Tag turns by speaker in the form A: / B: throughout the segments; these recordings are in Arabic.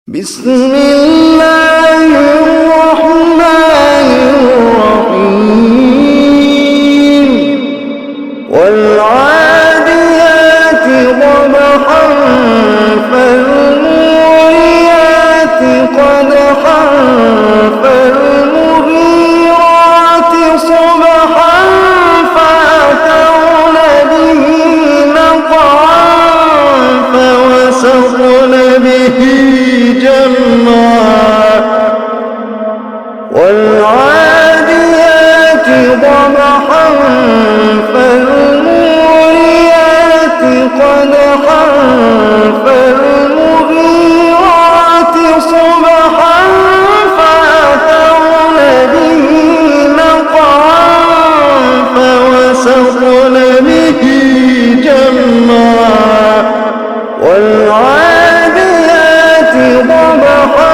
A: بسم الله الرحمن الرحيم والعاديات ضبحا فالموريات قدحا فالمغيرات صبحا فأثرن به نقعا فوسطن به والعاديات ضبحا فالموريات قدحا فالمغيرات صبحا فأثرن به نقعا فوسطن به جمعا والعاديات ضبحا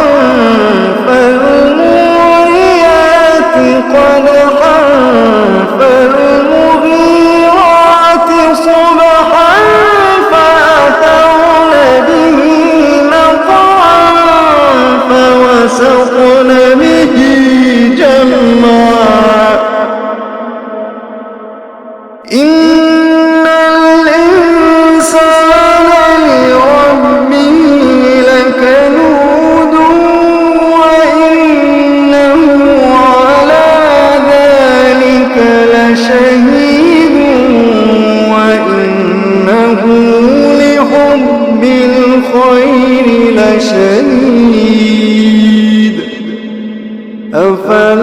A: فالموريات قدحا فالمغيرات صبحا فأثرن به نقعا فوسطن به جمعا إن الإنسان لربه لكنود وإنه على ذلك لشهيد وإنه لحب الخير لشديد أفلا